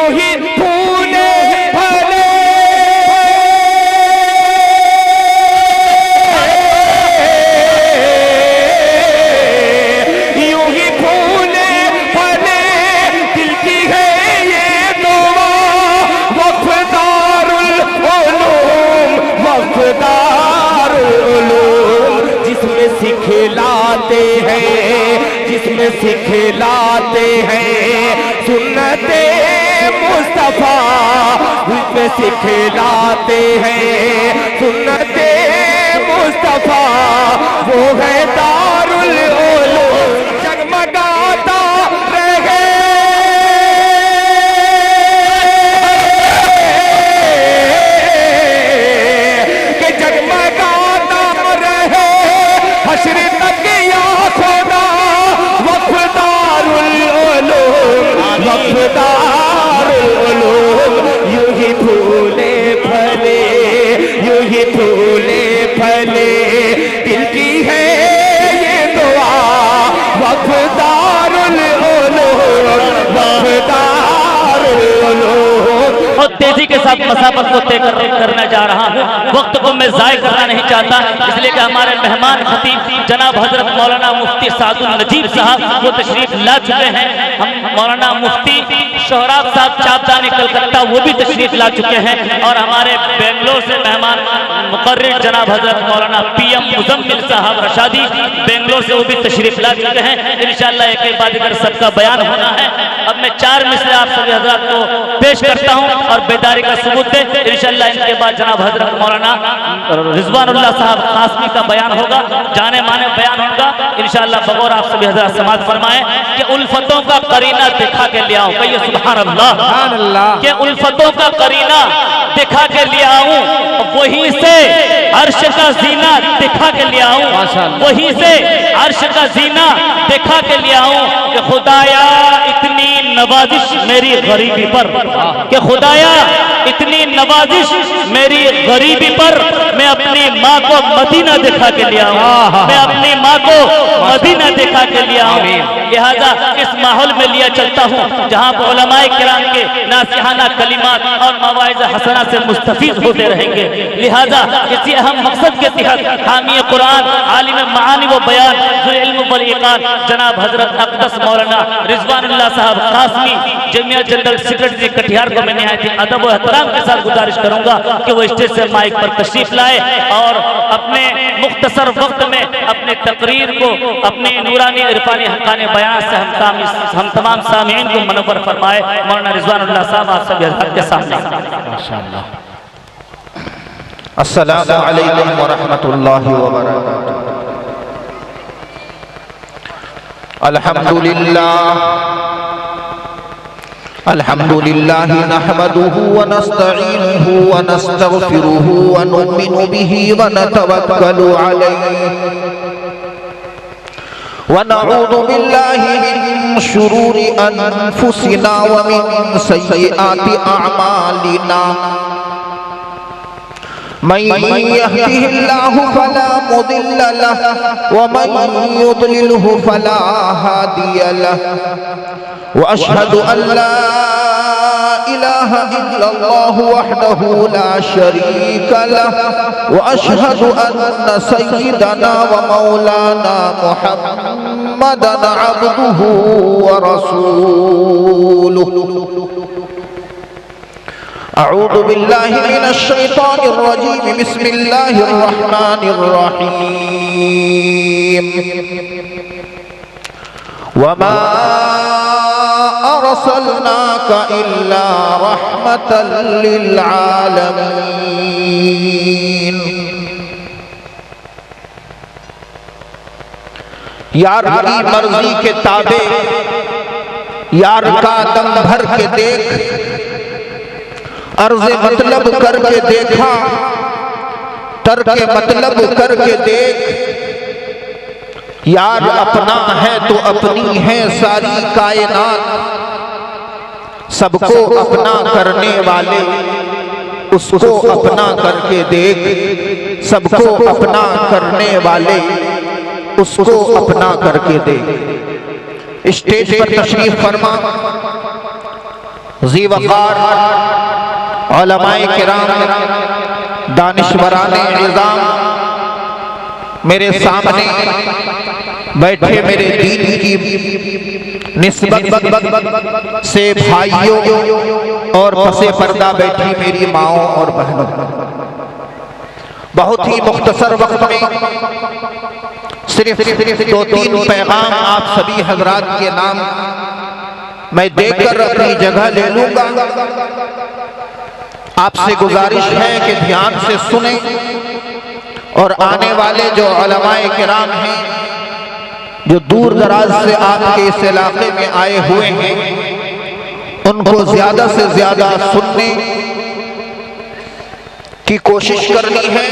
یوں ہی پھولے پھلے یوں ہی پھولے پھلے دل کی ہے یہ دعا وفدار العلوم وفدار العلوم جس میں سکھلاتے ہیں جس میں سکھلاتے ہیں سنت مصطفیٰ جس میں سکھلاتے ہیں سنت مصطفیٰ وہ ہے دار العلوم جگمگاتا رہے کہ جگمگاتا رہے حشر تک یا خدا وفدار العلوم وفدار العلوم یوں ہی پھولے پھلے یوں ہی پھولے پھلے دل کی ہے یہ دعا وفدار العلوم وفدار العلوم اور تیزی کے ساتھ مسافت کو طے کرنا جا رہا ہوں وقت کو میں ضائع کرنا نہیں چاہتا اس لیے کہ ہمارے مہمان خطیب جناب حضرت مولانا مفتی سعد النجیب صاحب وہ تشریف لا چکے ہیں ہم مولانا مفتی شہراب صاحب چاپدانی کلکتہ وہ بھی تشریف لا چکے ہیں اور ہمارے بنگلور سے مہمان مقرر جناب حضرت مولانا پی ایم مزمل صاحب رشادی بنگلور سے وہ بھی تشریف لا چکے ہیں انشاءاللہ ایک ایک بعد اگر سب کا بیان ہونا ہے اب میں 4 مصرے آپ سبھی حضرات کو پیش کرتا ہوں اور بیداری کا ثبوت دے انشاءاللہ ان کے بعد جناب حضرت مولانا رضوان اللہ صاحب قاسمی کا بیان ہوگا جانے مانے بیان ہوگا انشاءاللہ بغور آپ سبھی حضرات سماعت فرمائیں کہ الفتوں کا قرینہ دکھا کے لے آؤں کہیے سبحان اللہ کہ الفتوں کا قرینہ دکھا کے لے آؤں وہیں سے عرش کا زینہ دکھا کے لے آؤں وہیں سے عرش کا زینہ دکھا کے لے آؤں کہ خدایا اتنی نوازش میری غریبی پر کہ خدایا اتنی نوازش میری غریبی پر میں اپنی ماں کو مدینہ دکھا کے لے آؤں میں اپنی ماں کو مدینہ دکھا کے لے آؤں لہذا اس ماحول میں لیا چلتا ہوں جہاں علماء کرام کے ناصحانہ کلمات اور مواعظ حسنہ سے مستفید ہوتے رہیں گے لہذا اسی اہم مقصد کے تحت حامی قرآن عالم معانی و بیان ذو علم والایقان جناب حضرت اقدس مولانا رضوان اللہ صاحب قاسمی جمعیت جنرل سیکرٹری کٹھیار کو میں نہایت ادب و احترام کے ساتھ گزارش کروں گا کہ وہ اسٹیج سے مائک پر تشریف لائے اور اپنے مختصر وقت میں اپنے تقریر کو اپنے نورانی عرفانی حقانی بیان سے ہم تمام سامعین کو منور فرمائے مولانا رضوان اللہ صاحب آپ سب حضرات کے سامنے السلام علیکم ورحمۃ اللہ وبرکاتہ الحمد لله نحمده ونستعينه ونستغفره ونؤمن به ونتوكل عليه ونعوذ بالله من شرور أنفسنا ومن سيئات أعمالنا من يهده الله فلا مضل له ومن يضلله فلا هادي له وأشهد أن لا إله إلا الله وحده لا شريك له وأشهد أن سيدنا ومولانا محمدا عبده ورسوله أعوذ بالله من الشيطان الرجيم بسم الله الرحمن الرحيم وما أرسلناك إلا رحمة للعالمين یار کی مرضی کے تابع یار کا دم بھر کے دیکھ عرض مطلب کر کے دیکھا ترک مطلب کر کے دیکھ یار اپنا ہے تو اپنی ہے ساری کائنات سب کو اپنا کرنے والے اس کو اپنا کر کے دیکھ سب کو اپنا کرنے والے اس کو اپنا کر کے دیکھ اسٹیج پر تشریف فرما ذی وقار علماء کرام، دانشوران عظام، میرے سامنے بیٹھے میرے دین کی نسبت سے بھائیوں اور پس پردہ بیٹھی میری ماؤں اور بہنوں، بہت ہی مختصر وقت میں صرف 2-3 پیغام آپ سبھی حضرات کے نام میں دے کر اپنی جگہ لے لوں گا۔ آپ سے گزارش ہے کہ دھیان سے سنیں اور آنے والے جو علماء کرام ہیں جو دور دراز سے آپ کے اس علاقے میں آئے ہوئے ہیں، ان کو زیادہ سے زیادہ سننے کی کوشش کرنی ہے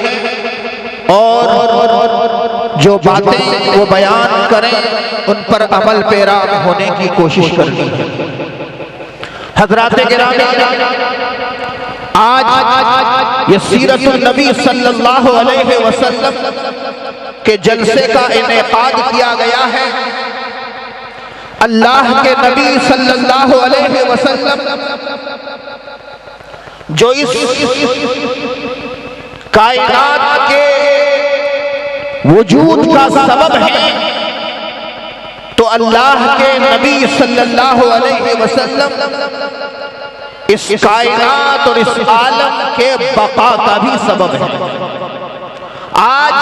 اور جو باتیں وہ بیان کریں ان پر عمل پیرا ہونے کی کوشش کرنی ہے۔ حضرات گرامی، آج یہ سیرت النبی صلی اللہ علیہ وسلم کے جلسے کا انعقاد کیا گیا ہے۔ اللہ کے نبی صلی اللہ علیہ وسلم جو اس کائنات کے وجود کا سبب ہے، تو اللہ کے نبی صلی اللہ علیہ وسلم اس کائنات اور اس عالم کے بقا کا بھی سبب ہے۔ آج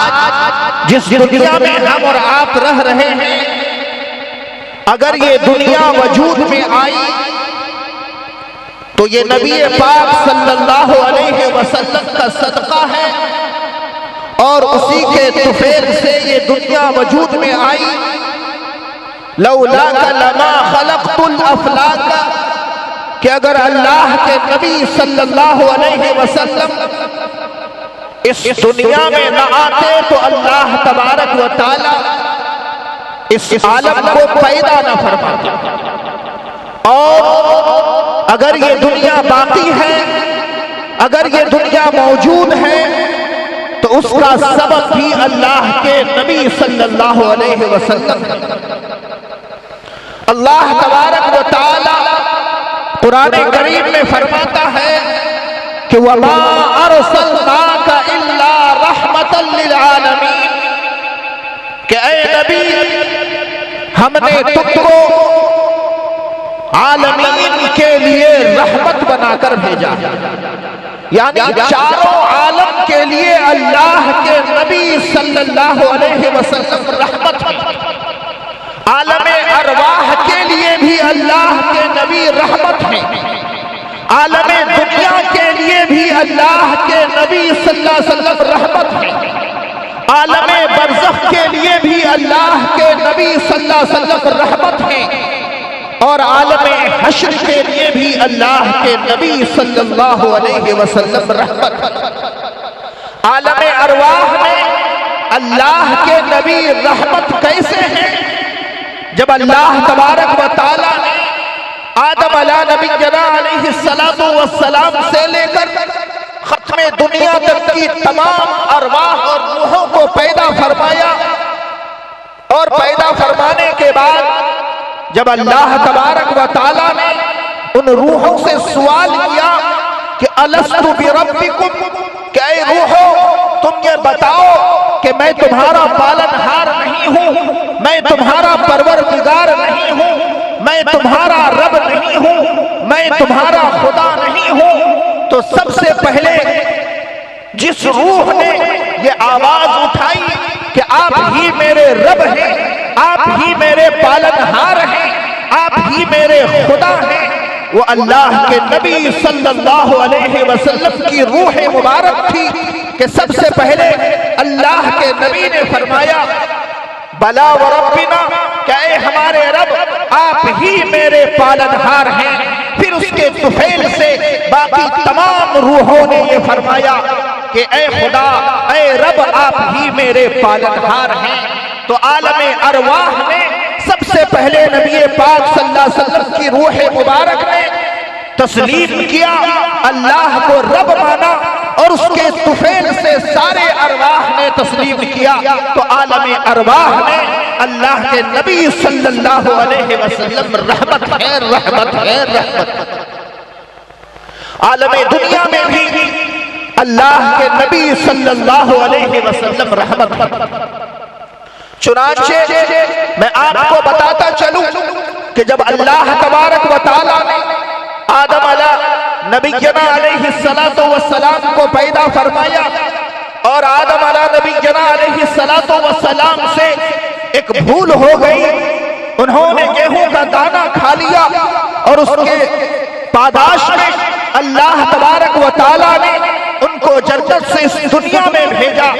جس دنیا میں ہم اور آپ رہ رہے ہیں، اگر یہ دنیا وجود میں آئی تو یہ نبی پاک صلی اللہ علیہ وسلم کا صدقہ ہے، اور اسی کے طفیل سے یہ دنیا وجود میں آئی۔ لولاک لما خلقت الافلاک، کہ اگر اللہ کے نبی صلی اللہ علیہ وسلم اس دنیا میں نہ آتے تو اللہ تبارک و تعالی اس عالم کو پیدا نہ فرماتے، اور اگر یہ دنیا باقی ہے، اگر یہ دنیا موجود ہے، تو اس کا سبب بھی اللہ کے نبی صلی اللہ علیہ وسلم ہے۔ اللہ تبارک و تعالی قرآن کریم میں فرماتا ہے کہ وَمَا أَرْسَلْنَاكَ إِلَّا رَحْمَةً لِلْعَالَمِينَ، کہ اے نبی ہم نے تم کو عالمین کے لیے رحمت بنا کر بھیجا، یعنی چاروں عالم کے لیے اللہ کے نبی صلی اللہ علیہ وسلم رحمت ہے۔ عالم ارواح کے لیے بھی اللہ کے نبی رحمت ہیں، عالم دنیا کے لیے بھی اللہ کے نبی صلی اللہ علیہ وسلم رحمت ہیں، عالم برزخ کے لیے بھی اللہ کے نبی صلی اللہ علیہ وسلم رحمت ہیں، اور عالم حشر کے لیے بھی اللہ کے نبی صلی اللہ علیہ وسلم رحمت ہیں۔ عالم ارواح میں اللہ کے نبی رحمت کیسے ہیں؟ جب اللہ تبارک و تعالی نے آدم علیہ نبی علیہ السلام سے لے کر ختم دنیا تک کی تمام ارواح اور روحوں کو پیدا فرمایا، اور پیدا فرمانے کے بعد جب اللہ تبارک و تعالی نے ان روحوں سے سوال کیا کہ الست بربکم، کہ اے روحو تم یہ بتاؤ کہ میں تمہارا پالنہار نہیں ہوں، میں تمہارا پروردگار نہیں ہوں، میں تمہارا رب نہیں ہوں، میں تمہارا خدا نہیں ہوں، تو سب سے پہلے جس روح نے یہ آواز اٹھائی کہ آپ ہی میرے رب ہیں، آپ ہی میرے پالنہار ہیں، آپ ہی میرے خدا ہیں، وہ اللہ کے نبی صلی اللہ علیہ وسلم کی روح مبارک تھی، کہ سب سے پہلے اللہ کے نبی نے فرمایا بلا وربنا، کہ اے ہمارے رب آپ ہی میرے پالنہار ہیں۔ پھر اس کے طفیل سے باقی تمام روحوں نے یہ فرمایا کہ اے خدا، اے رب آپ ہی میرے پالنہار ہیں۔ تو عالم ارواح نے سب سے پہلے نبی پاک صلی اللہ علیہ وسلم کی روح مبارک نے تسلیم کیا، اللہ کو رب مانا، اور اس کے طفیل سے سارے ارواح نے تسلیم کیا۔ تو عالم ارواح نے اللہ کے نبی صلی اللہ علیہ وسلم رحمت ہے، رحمت ہے، رحمت ہے۔ عالم دنیا میں بھی اللہ کے نبی صلی اللہ علیہ وسلم رحمت ہے۔ چنانچہ میں آپ کو بتاتا چلوں کہ جب اللہ تبارک و تعالیٰ نے آدم علیہ نبینا علیہ السلام کو پیدا فرمایا اور آدم علیہ نبینا علیہ السلام سے ایک بھول ہو گئی، انہوں نے گیہوں کا دانہ کھا لیا اور اس کے پاداش میں اللہ تبارک و تعالیٰ نے ان کو جنت سے اس دنیا میں بھیجا۔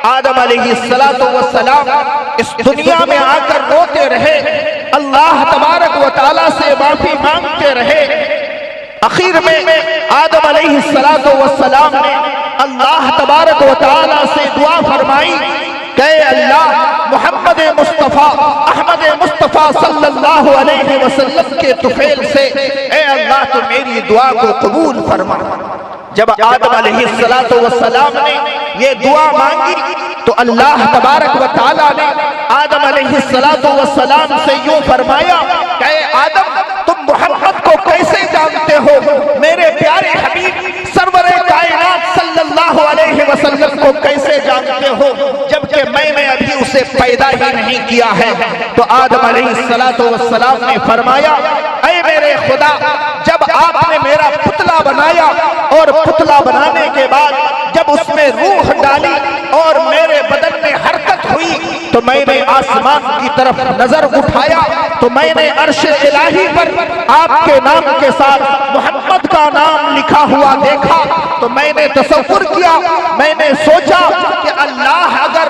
آدم علیہ السلام اس دنیا میں آ کر روتے رہے، اللہ تبارک و تعالیٰ سے معافی مانگتے رہے۔ آخر میں آدم علیہ السلام نے اللہ تبارک و تعالیٰ سے دعا فرمائی کہ اے اللہ، محمد مصطفیٰ احمد مصطفیٰ صلی اللہ علیہ وسلم کے طفیل سے اے اللہ تو میری دعا کو قبول فرما۔ جب آدم علیہ السلام نے یہ دعا مانگی تو اللہ تبارک و تعالیٰ نے آدم علیہ السلام سے یوں فرمایا کہ اے آدم، تم محمد کو کیسے جانتے ہو؟ میرے پیارے حبیب سرور کائنات صلی اللہ علیہ وسلم کو کیسے جانتے ہو جبکہ میں نے ابھی اسے پیدا ہی نہیں کیا ہے؟ تو آدم علیہ السلام نے فرمایا اے میرے خدا، جب آپ نے میرا پتلا بنایا اور پتلا بنانے کے بعد جب اس میں روح ڈالی اور میرے بدن میں حرکت ہوئی تو میں نے آسمان کی طرف نظر اٹھایا تو میں نے عرش الہی پر آپ کے نام کے ساتھ محمد کا نام لکھا ہوا دیکھا تو میں نے تصور کیا، میں نے سوچا کہ اللہ اگر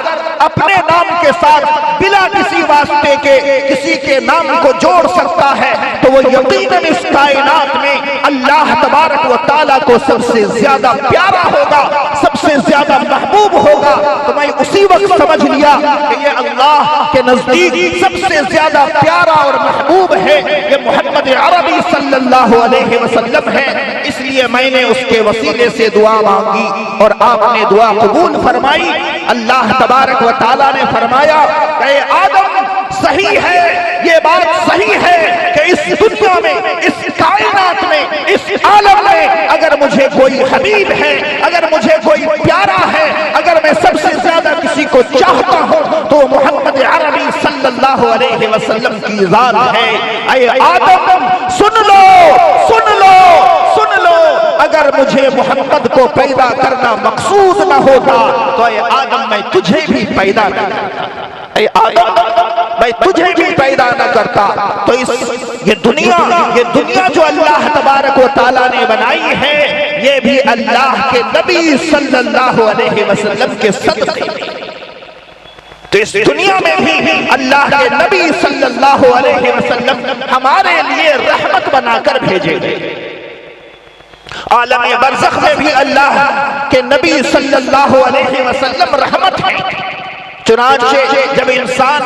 اپنے نام کے ساتھ بلا کسی واسطے کے کسی کے نام کو جوڑ سکتا ہے تو وہ یقیناً اس کائنات میں اللہ تبارک و تعالیٰ کو سب سے زیادہ پیارا ہوگا، سب سے زیادہ محبوب ہوگا۔ تو میں اسی وقت سمجھ لیا کہ یہ اللہ کے نزدیک سب سے زیادہ پیارا اور محبوب ہے، یہ محمد عربی صلی اللہ علیہ وسلم ہے۔ اس لیے میں نے اس کے وسیلے سے دعا مانگی اور آپ نے دعا قبول فرمائی۔ اللہ تبارک و تعالیٰ نے فرمایا کہ اے آدم، صحیح ہے، یہ بات صحیح ہے کہ اس دنیا میں، اس کائنات میں، اس عالم میں اگر مجھے کوئی حبیب ہے، اگر مجھے کوئی پیارا ہے، اگر میں سب سے زیادہ کسی کو چاہتا ہوں تو محمد عربی صلی اللہ علیہ وسلم کی ذات ہے۔ اے آدم، سن لو، سن لو، سن لو، اگر مجھے محمد کو پیدا کرنا مقصود نہ ہوتا تو اے آدم میں تجھے بھی پیدا نہ کرتا، اے آدم میں تجھے بھی پیدا نہ کرتا۔ تو یہ دنیا جو اللہ تبارک و تعالیٰ نے بنائی ہے یہ بھی اللہ کے نبی صلی اللہ علیہ وسلم کے صدقے میں۔ تو اس دنیا میں بھی اللہ کے نبی صلی اللہ علیہ وسلم ہمارے لیے رحمت بنا کر بھیجے گئے۔ عالم برزخ میں بھی اللہ کے نبی صلی اللہ علیہ وسلم رحمت ہے۔ چنانچہ جب انسان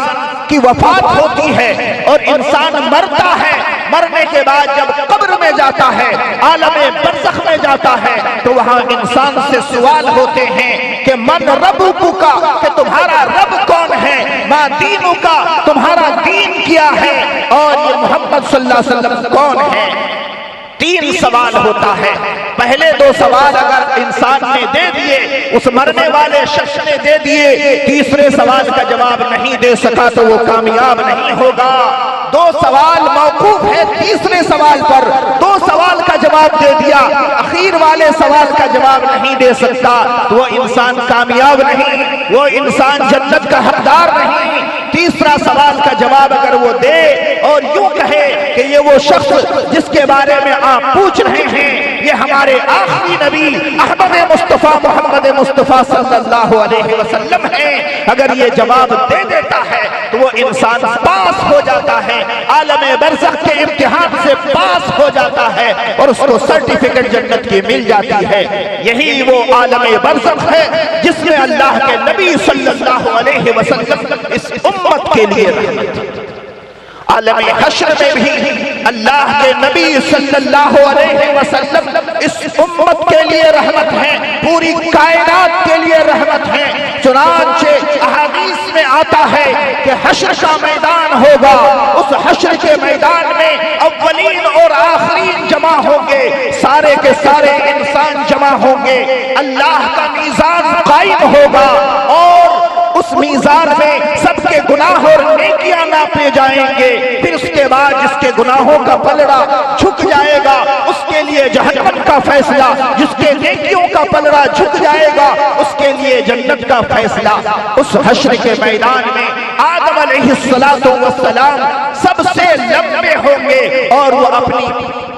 کی وفات ہوتی ہے اور انسان مرتا ہے، مرنے کے بعد جب قبر میں جاتا ہے، عالم برزخ میں جاتا ہے تو وہاں انسان سے سوال ہوتے ہیں کہ من ربک کا، کہ تمہارا رب کون ہے، ما دینک کا، تمہارا دین کیا ہے، اور یہ محمد صلی اللہ علیہ وسلم کون ہے۔ تین سوال ہوتا ہے۔ پہلے دو سوال اگر انسان نے دے دیے، اس مرنے والے شخص نے دے دیے، تیسرے سوال کا جواب نہیں دے سکا تو وہ کامیاب نہیں ہوگا۔ دو سوال موقوف ہے تیسرے سوال پر، دو سوال کا جواب دے دیا، اخیر والے سوال کا جواب نہیں دے سکتا تو وہ انسان کامیاب نہیں، وہ انسان جنت کا حقدار نہیں۔ تیسرا سوال کا جواب اگر وہ دے اور یوں کہے کہ یہ وہ شخص جس کے بارے میں آپ پوچھ رہے ہیں یہ ہمارے آخری نبی احمد مصطفیٰ محمد مصطفیٰ صلی اللہ علیہ وسلم ہے، اگر یہ جواب دے دیتا ہے تو وہ انسان پاس ہو جاتا ہے، عالم برزخ کے امتحان سے پاس ہو جاتا ہے اور اس کو سرٹیفکیٹ جنت کی مل جاتی ہے۔ یہی وہ عالم برزخ ہے جس میں اللہ کے نبی صلی اللہ علیہ وسلم اس امت کے لیے رحمت۔ عالم حشر میں بھی اللہ کے نبی صلی اللہ علیہ وسلم اس امت کے لیے رحمت ہے، پوری کائنات کے لیے رحمت ہے۔ چنانچہ احادیث میں آتا ہے کہ حشر کا میدان ہوگا، اس حشر کے میدان میں اولین اور آخرین جمع ہوں گے، سارے کے سارے انسان جمع ہوں گے، اللہ کا میزان قائم ہوگا اور اس میزان میں سب کے گناہ اور نیکیاں ناپے جائیں گے۔ پھر اس کے بعد جس کے گناہوں کا پلڑا جھک جائے گا اس کے لیے جہنم کا فیصلہ، جس کے نیکیوں کا پلڑا جھک جائے گا اس کے لیے جنت کا فیصلہ۔ اس حشر کے میدان میں آدم علیہ السلام سب سے لمبے ہوں گے اور وہ اپنی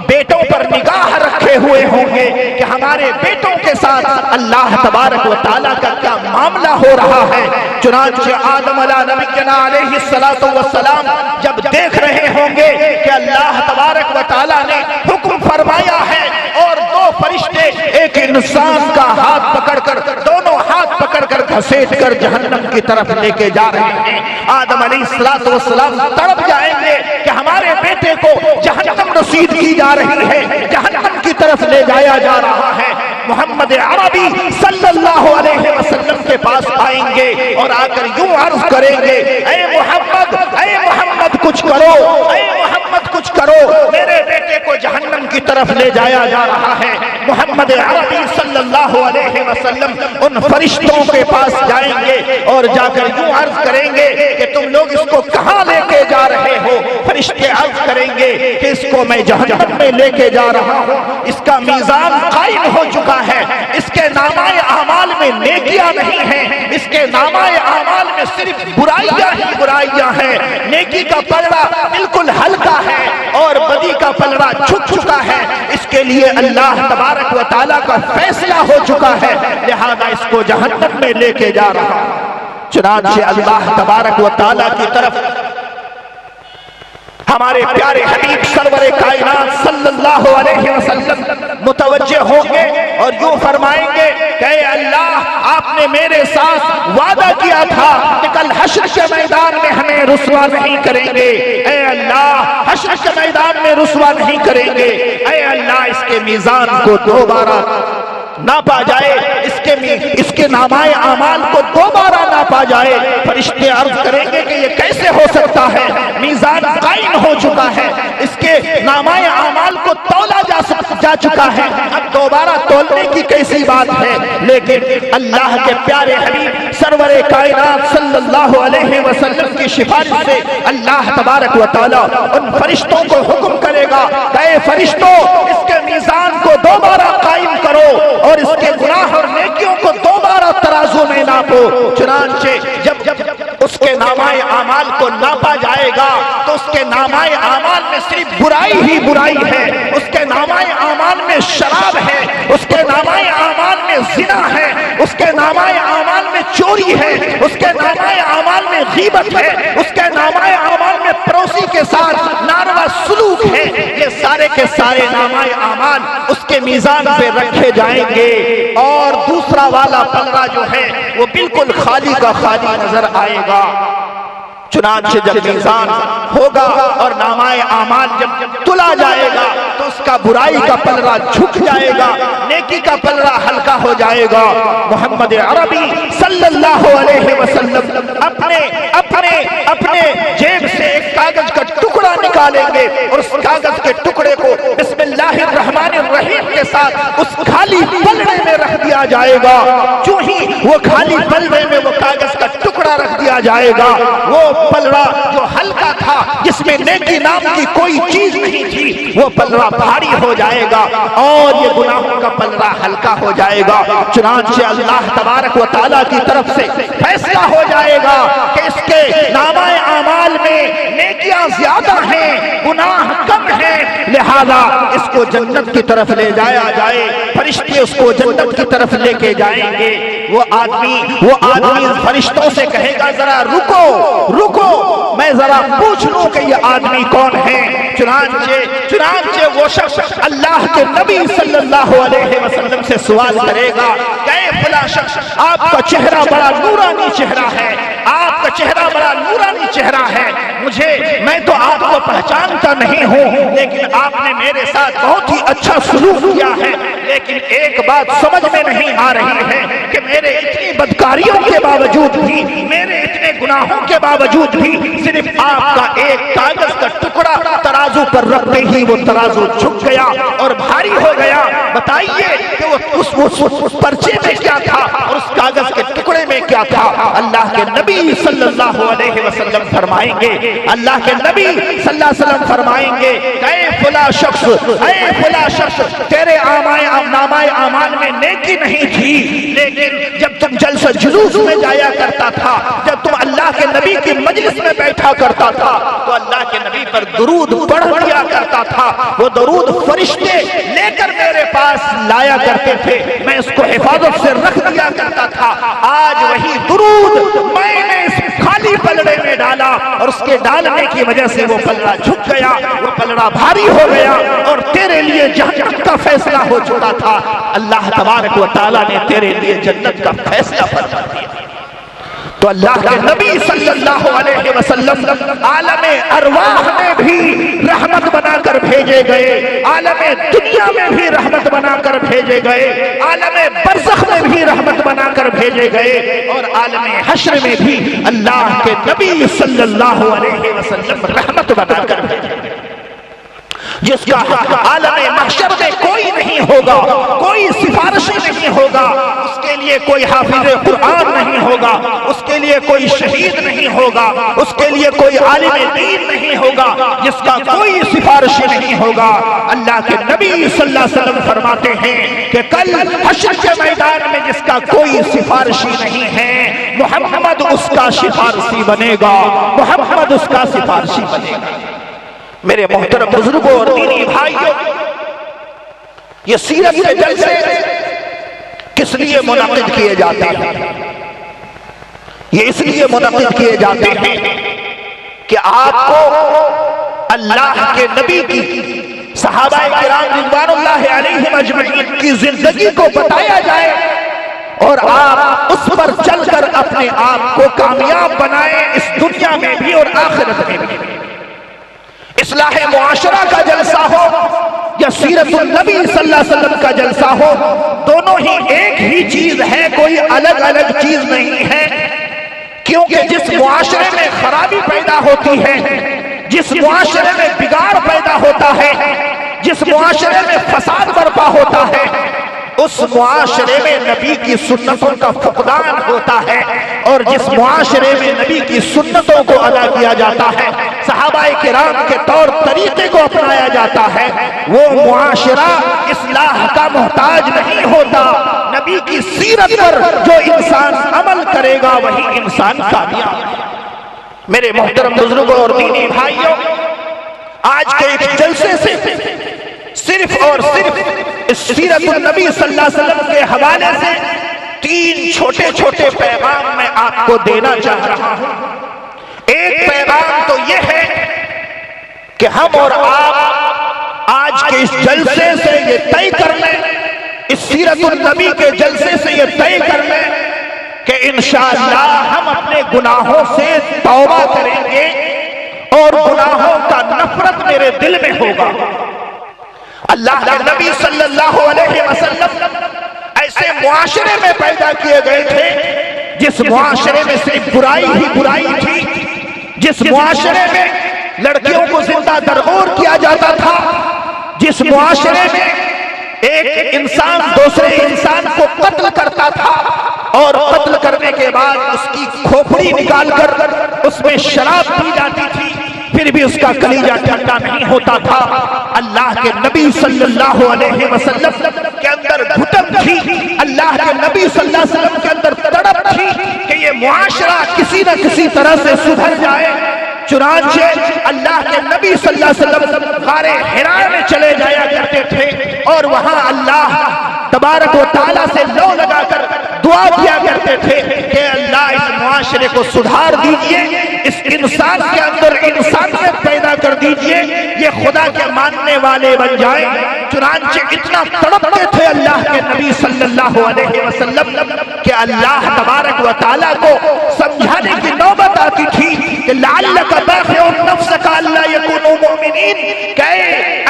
بیٹوں پر نگاہ رکھے ہوئے ہوں گے کہ ہمارے بیٹوں کے ساتھ اللہ تبارک و تعالیٰ کا کیا معاملہ ہو رہا ہے۔ چنانچہ آدم نبینا علیہ السلام جب دیکھ رہے ہوں گے کہ اللہ تبارک و تعالیٰ نے حکم فرمایا ہے اور دو فرشتے ایک انسان کا ہاتھ پکڑ کر، دونوں ہاتھ پکڑ کر گھسیٹ کر جہنم کی طرف لے کے جا رہے ہیں، آدم علیہ السلام تڑپ جائیں گے کہ ہمارے بیٹے کو جہنم نصیب کی جا رہی ہے، جہنم کی طرف لے جایا جا رہا ہے۔ محمد عربی صلی اللہ علیہ وسلم کے پاس آئیں گے اور آ کر یوں عرض کریں گے، اے محمد کچھ کرو، اے محمد کچھ کرو، میرے بیٹے کو جہنم کی طرف لے جایا جا رہا ہے۔ محمد عربی صلی اللہ علیہ وسلم ان فرشتوں کے پاس جائیں گے اور جا کر یوں عرض کریں گے کہ تم لوگ اس کو کہاں لے کے جا رہے ہو؟ فرشتے عرض کریں گے کہ اس کو میں جہنم میں لے کے جا رہا ہوں، اس کا میزان قائم ہو چکا ہے، اس کے نامہ اعمال میں نیکیاں نہیں ہیں، اس کے نامہ اعمال میں صرف برائیاں ہی برائیاں ہیں، نیکی کا پلڑا بالکل ہلکا ہے اور بدی کا پلڑا جھک چکا ہے، اس کے لیے اللہ تبارک و تعالیٰ کا فیصلہ ہو چکا ہے، لہذا اس کو جہنم میں لے کے جا رہا۔ چنانچہ اللہ تبارک و تعالیٰ کی طرف ہمارے پیارے حبیب سرور کائنات صلی اللہ علیہ وسلم متوجہ ہوں گے اور یوں فرمائیں گے کہ اے اللہ، آپ نے میرے ساتھ وعدہ کیا تھا کہ کل حشر کے میدان میں ہمیں رسوا نہیں کریں گے، اے اللہ حشر کے میدان میں رسوا نہیں کریں گے، اے اللہ اس کے میزان کو دوبارہ ناپا جائے، اس کے نامہ اعمال کو دوبارہ ناپا جائے۔ فرشتے عرض کریں گے کہ یہ کیسے ہو سکتا ہے؟ میزان قائم ہو چکا ہے، اس کے نامہ اعمال کو تولا جا چکا ہے، اب دوبارہ تولنے کی کیسی بات ہے؟ لیکن اللہ کے پیارے حبیب سرور کائنات صلی اللہ علیہ وسلم کی سفارش سے اللہ تبارک و تعالیٰ ان فرشتوں کو حکم کرے گا کہ اے فرشتوں، اس کے میزان کو دوبارہ قائم کرو اور اس کے گناہ اور نیکیوں کو دوبارہ ترازو میں ناپو۔ چنانچہ جب اس کے نامہ اعمال کو ناپا جائے گا تو اس کے نامہ اعمال میں صرف برائی ہی برائی ہے، اس کے نامہ اعمال میں شراب ہے، اس کے نامہ اعمال میں زنا ہے، اس کے نامہ اعمال میں چوری ہے، اس کے نامہ اعمال میں غیبت ہے، اس کے نامہ اعمال میں پڑوسی کے ساتھ ناروا سلوک ہے، یہ سارے کے سارے نامہ اعمال اس کے میزان پہ رکھے جائیں گے اور دوسرا والا پلڑا جو ہے وہ بالکل خالی کا خالی نظر آئے گا۔ چنانچہ جب میزان ہوگا اور نامہ اعمال جب تلا جائے گا تو اس کا برائی کا پلڑا جھک جائے گا، نیکی کا پلڑا ہلکا ہو جائے گا۔ محمد عربی صلی اللہ علیہ وسلم اپنے جیب سے ایک کاغذ کا ٹکڑا نکالیں گے اور اس کاغذ کے ٹکڑے کو بسم اللہ الرحمن الرحیم کے ساتھ اس خالی پلڑے میں رکھ دیا جائے گا۔ جو ہی وہ خالی پلڑے میں وہ کاغذ کا ٹکڑا رکھ دیا جائے گا، وہ پلڑا جو ہلکا تھا جس میں نیکی نام کی کوئی چیز نہیں تھی، وہ پلڑا بھاری ہو جائے گا اور یہ گناہوں کا پلڑا ہلکا ہو جائے گا۔ چنانچہ اللہ تبارک و تعالیٰ کی طرف سے فیصلہ ہو جائے گا کہ اس کے نامہ اعمال میں نیکیاں زیادہ ہیں، گناہ کم ہیں، لہذا اس کو جنت کی طرف لے جایا جائے۔ فرشتے اس کو جنت کی طرف لے کے جائیں گے۔ وہ آدمی فرشتوں سے کہے گا ذرا رکو، میں ذرا پوچھ لوں کہ یہ آدمی کون ہے۔ چنانچہ وہ شخص اللہ کے نبی صلی اللہ علیہ وسلم سے سوال کرے گا کہ اے فلاں شخص، آپ کا چہرہ بڑا نورانی چہرہ ہے، آپ کا چہرہ بڑا نورانی چہرہ ہے، میں تو آپ کو پہچانتا نہیں ہوں، لیکن آپ نے میرے ساتھ بہت ہی اچھا سلوک کیا ہے، لیکن ایک بات سمجھ میں نہیں آ رہی ہے کہ میرے اتنی بدکاریوں کے باوجود بھی، میرے اتنے گناہوں کے باوجود بھی صرف آپ کا ایک کاغذ کا ٹکڑا ترازو پر رکھتے ہی وہ ترازو جھک گیا اور بھاری ہو گیا۔ بتائیے کہ اس پرچے میں کیا تھا اور اس کاغذ کے ٹکڑے میں کیا تھا؟ اللہ کے نبی صلی اللہ علیہ وسلم فرمائیں گے، اللہ کے نبی صلی اللہ علیہ وسلم فرمائیں گے، اے فلاں شخص، اے فلاں شخص، تیرے نامۂ اعمال میں نیکی نہیں تھی، لیکن جب تم جلسہ جلوس میں جایا کرتا تھا، جب تم اللہ کے نبی کی مجلس میں بیٹھا کرتا تھا تو اللہ کے نبی پر درود پڑھ دیا کرتا تھا۔ وہ درود فرشتے لے کر میرے پاس لایا کرتے تھے، میں اس کو حفاظت سے رکھ دیا کرتا تھا۔ آج وہی درود میں نے اس خالی پلڑے میں ڈالا اور اس کے ڈالنے کی وجہ سے وہ پلڑا جھک گیا، وہ پلڑا بھاری ہو گیا اور تیرے لیے جہنم کا فیصلہ ہو چکا تھا، اللہ تبارک و تعالیٰ نے تیرے لیے جنت کا فیصلہ فرما دیا۔ تو اللہ کے نبی صلی اللہ علیہ وسلم عالم ارواح میں بھی رحمت بنا کر بھیجے گئے، عالم دنیا میں بھی رحمت بنا کر بھیجے گئے، عالم برزخ میں بھی رحمت بنا کر بھیجے گئے، اور عالم حشر میں بھی اللہ کے نبی صلی اللہ علیہ وسلم رحمت بنا کر بھیجے گئے۔ جس کا عالم محشر میں کوئی نہیں ہوگا، کوئی سفارشی نہیں ہوگا، اس کے لیے کوئی حافظ قرآن نہیں ہوگا، اس کے لیے کوئی شہید نہیں ہوگا، اس کے لیے کوئی عالم دین نہیں ہوگا، جس کا کوئی سفارشی نہیں ہوگا۔ اللہ کے نبی صلی اللہ علیہ وسلم فرماتے ہیں کہ کل حشر کے میدان میں جس کا کوئی سفارشی نہیں ہے، محمد اس کا سفارشی بنے گا، محمد اس کا سفارشی بنے گا۔ میرے محترم بزرگوں اور دینی بھائیوں، یہ سیرت کے جلسے کس لیے منعقد کیے جاتے ہیں؟ یہ اس لیے منعقد کیے جاتے ہیں کہ آپ کو اللہ کے نبی کی، صحابہ کرام رضوان اللہ علیہم اجمعین کی زندگی کو بتایا جائے اور آپ اس پر چل کر اپنے آپ کو کامیاب بنائیں، اس دنیا میں بھی اور آخرت میں بھی۔ اصلاح معاشرہ کا جلسہ ہو یا سیرت النبی صلی اللہ علیہ وسلم کا جلسہ ہو، دونوں ہی ایک ہی چیز ہے، کوئی الگ الگ چیز نہیں ہے۔ کیونکہ جس معاشرے میں خرابی پیدا ہوتی ہے، جس معاشرے میں بگاڑ پیدا ہوتا ہے، جس معاشرے میں فساد برپا ہوتا ہے، اس معاشرے میں نبی کی سنتوں کا فقدان ہوتا ہے، اور جس معاشرے میں نبی کی سنتوں کو ادا کیا جاتا ہے، صحابہ کرام کے طور طریقے کو اپنایا جاتا ہے، وہ معاشرہ اصلاح کا محتاج نہیں ہوتا۔ نبی کی سیرت پر جو انسان عمل کرے گا وہی انسان کامیاب۔ میرے محترم بزرگوں اور دینی بھائیوں، آج کے ایک جلسے سے صرف اور صرف اس سیرت النبی صلی اللہ علیہ وسلم کے حوالے سے 3 چھوٹے چھوٹے پیغام میں آپ کو دینا چاہ رہا ہوں۔ ایک پیغام تو یہ ہے کہ ہم اور آپ آج کے اس جلسے سے یہ طے کر لیں، اس سیرت النبی کے جلسے سے یہ طے کر لیں کہ انشاءاللہ ہم اپنے گناہوں سے توبہ کریں گے اور گناہوں کا نفرت میرے دل میں ہوگا۔ اللہ کے نبی صلی اللہ علیہ وسلم ایسے معاشرے میں پیدا کیے گئے تھے جس معاشرے میں صرف برائی ہی برائی تھی، جس معاشرے میں لڑکیوں کو زندہ درگور کیا جاتا تھا، جس معاشرے میں ایک انسان دوسرے انسان کو قتل کرتا تھا اور قتل کرنے کے بعد اس کی کھوپڑی نکال کر اس میں شراب پی جاتی تھی، پھر بھی اس کا کلیجہ ٹھنڈا نہیں ہوتا تھا۔ اللہ کے نبی صلی اللہ علیہ وسلم کے اندر گھٹن تھی، اللہ کے نبی صلی اللہ علیہ وسلم کے اندر تڑپ تھی کہ یہ معاشرہ کسی نہ کسی طرح سے سدھر جائے۔ چنانچہ اللہ کے نبی صلی اللہ علیہ وسلم غار حرا میں چلے جایا کرتے تھے اور وہاں اللہ تبارک و تعالیٰ سے لو لگا کر دعا کیا کرتے تھے کہ اللہ اس معاشرے کو سدھار دیجئے، اس انسان کے اندر انسانیت پیدا کر دیجئے، یہ خدا کے ماننے والے بن جائیں۔ چنانچہ اتنا تڑپتے تھے اللہ کے نبی صلی اللہ علیہ وسلم کہ اللہ تبارک و تعالیٰ کو سمجھانے کی نوبت آتی تھی کہ لعلک باخع نفسک الا یکونوا مؤمنین، کہ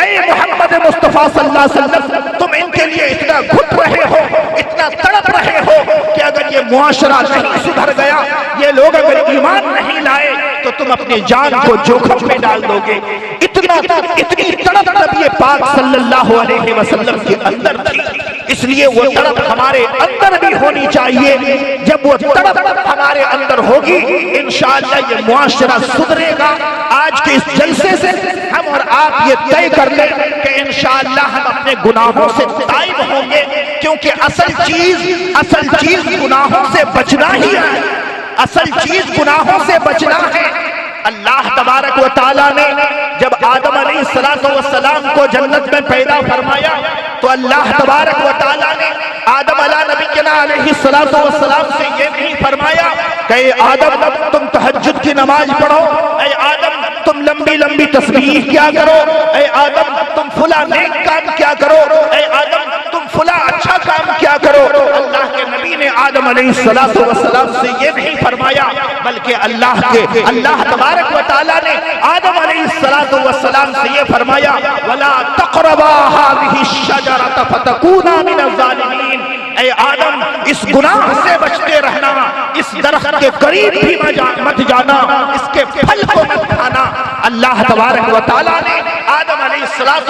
اے محمد مصطفیٰ صلی اللہ علیہ وسلم تم ان کے لیے اتنا ہو کہ اگر یہ معاشرہ نہیں سدھر گیا، یہ لوگ اگر ایمان نہیں لائے تو تم اپنی جان کو جوخم میں ڈال دو گے۔ اتنی تڑپ نبی پاک صلی اللہ علیہ وسلم کے اندر تھی، اس لیے وہ تڑپ ہمارے اندر بھی ہونی چاہیے۔ جب وہ تڑپ ہمارے اندر ہوگی انشاءاللہ یہ معاشرہ سدھرے گا۔ آج کے اس جلسے سے ہم اور آپ یہ طے کر لیں کہ انشاءاللہ ہم اپنے گناہوں سے تائب ہوں گے، کیونکہ اصل چیز گناہوں سے بچنا ہی ہے۔ اصل چیز گناہوں سے بچنا ہے۔ اللہ تبارک و تعالیٰ نے جب آدم علیہ السلام کو جنت میں پیدا فرمایا تو اللہ تبارک و تعالیٰ نے آدم علیہ السلام سے یہ نہیں فرمایا کہ اے آدم تم تہجد کی نماز پڑھو، اے آدم تم لمبی لمبی تسبیح کیا کرو، اے آدم تم فلاں نیک کام کیا کرو، اے آدم تم فلاں اچھا کام کیا کرو۔ اللہ کے نبی نے آدم علیہ السلام سے یہ نہیں فرمایا، بلکہ اللہ تبارک و تعالیٰ نے آدم علیہ السلام سے یہ فرمایا وَلَا تَقْرَبَا هَذِهِ الشَّجَرَةَ فَتَكُونَا مِنَ الظَّالِمِينَ۔ اے آدم اس گناہ سے بچتے رہنا، اس درخت کے قریب بھی مت جانا، اس کے پھل کو مت کھانا۔ اللہ تبارک و تعالیٰ نے آدم علیہ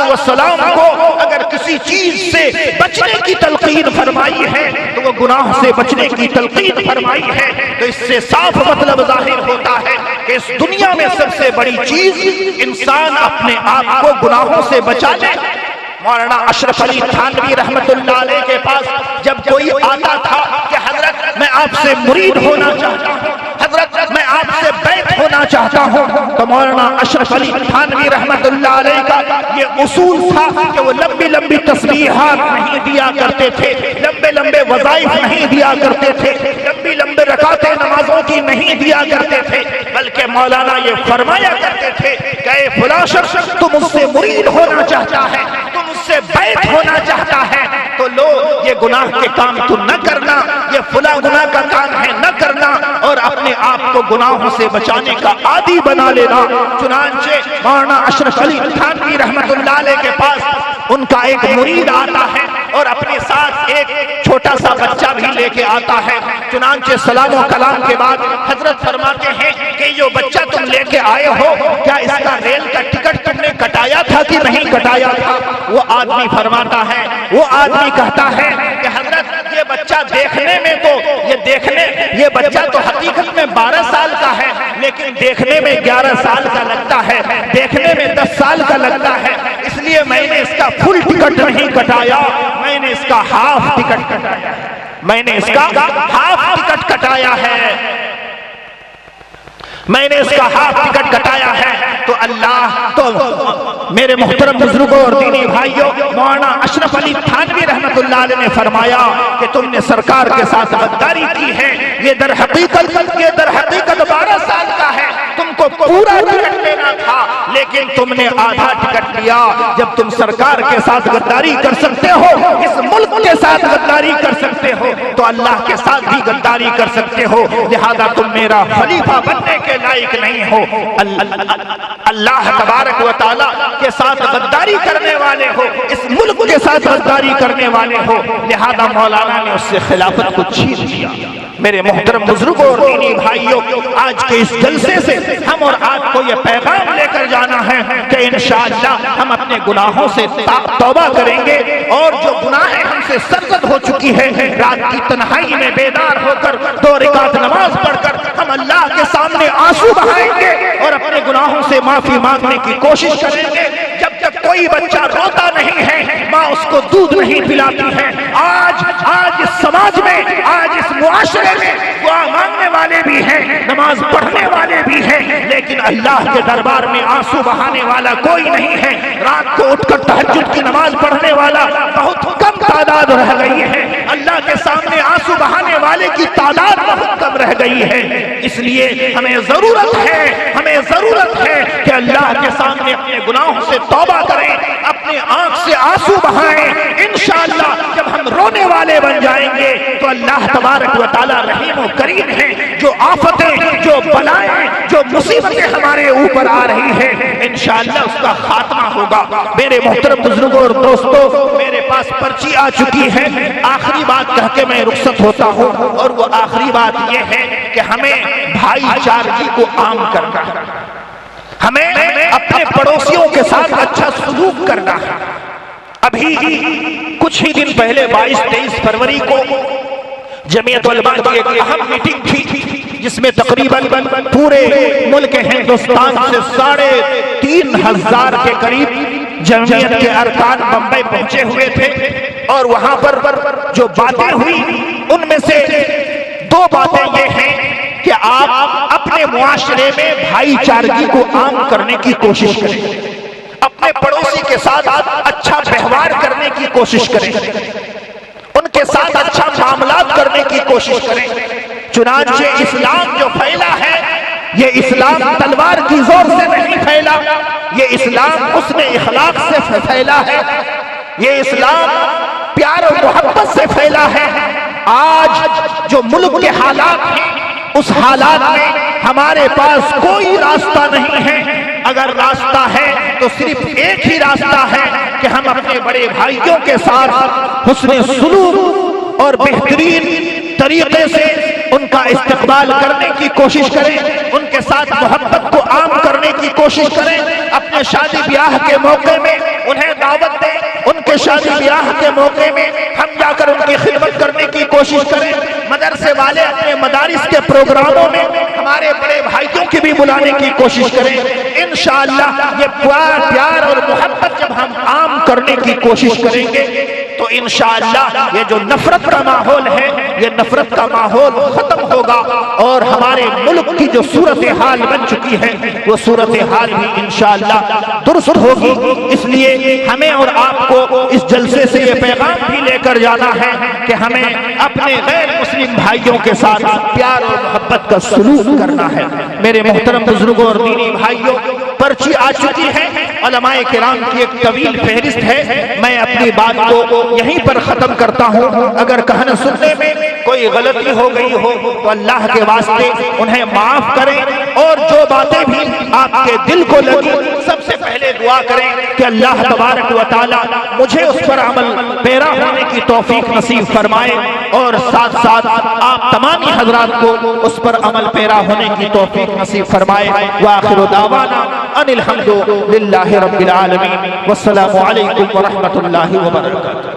السلام کو اگر کسی چیز سے بچنے کی تلقین فرمائی ہے تو وہ گناہ سے بچنے کی تلقین فرمائی ہے۔ تو اس سے صاف مطلب ظاہر ہوتا ہے کہ اس دنیا میں سب سے بڑی چیز انسان اپنے آپ کو گناہوں سے بچا لے۔ مولانا اشرف علی تھانوی رحمت اللہ علیہ کے پاس جب کوئی آتا تھا کہ حضرت میں آپ سے مرید ہونا چاہتا ہوں، حضرت میں آپ سے بیعت ہونا چاہتا ہوں، تو مولانا اشرف علی تھانوی رحمت اللہ علیہ کا یہ اصول تھا کہ وہ لمبی لمبی تسبیحات نہیں دیا کرتے تھے، لمبے لمبے وظائف نہیں دیا کرتے تھے، لمبی لمبے رکعتیں نمازوں کی نہیں دیا کرتے تھے، بلکہ مولانا یہ فرمایا کرتے تھے کہ اے فلاں شخص تو مجھ سے مرید ہونا چاہتا ہے، تو مجھ سے بیعت ہونا چاہتا ہے، تو لو یہ گناہ کے کام تو نہ کرنا، یہ فلاں گناہ کا کام ہے نہ کرنا، اور اپنے آپ کو گناہوں سے بچانے کا عادی بنا لینا۔ چنانچہ مولانا اشرف علی تھانوی رحمت اللہ علیہ کے پاس ان کا ایک مرید آتا ہے اور اپنے ساتھ ایک چھوٹا سا بچہ بھی لے کے آتا ہے۔ چنانچہ سلام و کلام کے بعد حضرت فرماتے ہیں کہ جو بچہ تم لے کے آئے ہو کیا اس کا ریل کا ٹکٹ تم نے کٹایا تھا کہ نہیں کٹایا تھا؟ وہ آدمی فرماتا ہے، وہ آدمی کہتا ہے کہ حضرت یہ بچہ دیکھنے میں تو یہ بچہ تو حقیقت میں 12 سال کا ہے، لیکن دیکھنے میں 11 سال کا لگتا ہے، دیکھنے میں 10 سال کا لگتا ہے، اس لیے میں نے اس کا فل ٹکٹ نہیں کٹایا، میں نے اس کا ہاف ٹکٹ کٹایا ہے، میں نے اس کا ہاف ٹکٹ کٹایا ہے، میں نے اس کا ہاف ٹکٹ کٹایا ہے۔ تو اللہ تو میرے محترم بزرگوں اور دینی بھائیوں، مولانا اشرف علی تھانوی رحمت اللہ علیہ نے فرمایا کہ تم نے سرکار کے ساتھ غداری کی ہے، یہ در حقیقت 12 سال کا ہے، تم کو پورا ٹکٹ لینا تھا لیکن تم نے آدھا ٹکٹ لیا۔ جب تم سرکار کے ساتھ غداری کر سکتے ہو، اس ملک کے ساتھ غداری کر سکتے ہو، تو اللہ کے ساتھ بھی غداری کر سکتے ہو، لہذا تم میرا خلیفہ بننے کے لائق نہیں ہو۔ اللہ تبارک و تعالیٰ کے ساتھ غداری کرنے والے ہو، اس ملک کے ساتھ غداری کرنے والے ہو، لہذا مولانا نے اس سے خلافت کو چھین لیا۔ میرے محترم بزرگوں اور دینی بھائیوں، آج کے اس جلسے سے ہم اور آپ کو یہ پیغام لے کر جانا ہے کہ انشاءاللہ ہم اپنے گناہوں سے توبہ کریں گے، اور جو گناہیں ہم سے سرزد ہو چکی ہے، رات کی تنہائی میں بیدار ہو کر 2 رکعت نماز پڑھ کر ہم اللہ کے سامنے آنسو بہائیں گے اور اپنے گناہوں سے معافی مانگنے کی کوشش کریں گے۔ جب تک کوئی بچہ روتا نہیں ہے، ماں اس کو دودھ نہیں پلاتی ہے۔ آج اس سماج میں، آج اس معاشرے میں دعا مانگنے والے بھی ہیں، نماز پڑھنے والے بھی ہیں، لیکن اللہ کے دربار میں آنسو بہانے والا کوئی نہیں ہے۔ رات کو اٹھ کر تہجد کی نماز پڑھنے والا بہت کم تعداد رہ گئی ہے، اللہ کے سامنے آنسو بہانے والے کی تعداد بہت کم رہ گئی ہے۔ اس لیے ہمیں ضرورت ہے کہ اللہ کے سامنے اپنے گناہوں سے توبہ کریں، اپنے آنکھ سے آنسو بہائیں۔ انشاءاللہ جب ہم رونے والے بن جائیں گے تو اللہ تبارک و تعالی رحیم و کریم ہے، جو آفتیں، جو بلائیں، جو جو مصیبتیں ہمارے اوپر آ رہی ہیں انشاءاللہ اس کا خاتمہ ہوگا۔ میرے محترم بزرگوں اور دوستوں، میرے پاس پرچی آ چکی ہے، آخری بات کہہ کے میں رخصت ہوتا ہوں، اور وہ آخری بات یہ ہے کہ ہمیں بھائی چارگی کو عام کرنا ہے، ہمیں اپنے پڑوسیوں کے ساتھ اچھا سلوک کرنا ہے۔ ابھی کچھ ہی دن پہلے 22-23 فروری کو جمعیت علماء کی ایک اہم میٹنگ تھی، جس میں تقریباً پورے ملک ہندوستان سے 3,500 کے قریب جمعیت کے ارکان بمبئی پہنچے ہوئے تھے، اور وہاں پر جو باتیں ہوئی ان میں سے 2 باتیں یہ ہیں کہ آپ اپنے معاشرے میں بھائی چارگی کو عام کرنے کی کوشش کریں، اپنے پڑوسی کے ساتھ اچھا ویوہار کرنے کی کوشش کریں، ان کے ساتھ اچھا معاملات کرنے کی کوشش کریں۔ چنانچہ اسلام جو پھیلا ہے یہ اسلام تلوار کی زور سے نہیں پھیلا، یہ اسلام حسن اخلاق سے پھیلا ہے، یہ اسلام پیار و محبت سے پھیلا ہے۔ آج جو ملک کے حالات ہیں اس حالات میں ہمارے پاس کوئی راستہ نہیں ہے، اگر راستہ ہے تو صرف ایک ہی راستہ ہے کہ ہم اپنے بڑے بھائیوں کے ساتھ حسن سلوک اور بہترین طریقے سے ان کا استقبال کرنے کی کوشش کریں، ان کے ساتھ محبت کو عام کرنے کی کوشش کریں، اپنے شادی بیاہ کے موقع میں انہیں دعوت دیں، ان کے شادی بیاہ کے موقع میں ہم جا کر ان کی خدمت کرنے کی کوشش کریں، مدرسے والے اپنے مدارس کے پروگراموں میں ہمارے بڑے بھائیوں کی بھی بلانے کی کوشش کریں۔ انشاءاللہ یہ پیار اور محبت جب ہم عام کرنے کی کوشش کریں گے تو انشاءاللہ یہ جو نفرت کا ماحول ہے یہ نفرت کا ماحول ختم ہوگا، اور ہمارے ملک کی جو صورتحال بن چکی ہے وہ صورتحال بھی انشاءاللہ درست ہوگی۔ اس لیے ہمیں اور آپ کو اس جلسے سے یہ پیغام بھی لے کر جانا ہے کہ ہمیں اپنے غیر مسلم بھائیوں کے ساتھ پیار اور محبت کا سلوک کرنا ہے۔ میرے محترم بزرگوں اور دینی بھائیوں، پرچی آ چکی ہے، علماء کرام کی ایک طویل فہرست ہے، میں اپنی بات کو یہیں پر ختم کرتا ہوں۔ اگر کہنے سننے میں کوئی غلطی ہو گئی ہو تو اللہ کے واسطے انہیں معاف کریں، اور جو باتیں بھی آپ کے دل کو لگی سب سے پہلے دعا کریں کہ اللہ تبارک و تعالی مجھے اس پر عمل پیرا ہونے کی توفیق نصیب فرمائے، اور ساتھ ساتھ آپ تمامی حضرات کو اس پر عمل پیرا ہونے کی توفیق نصیب فرمائے۔ وآخر دعوانا ان الحمد للہ رب العالمین، والسلام علیکم ورحمۃ اللہ وبرکاتہ۔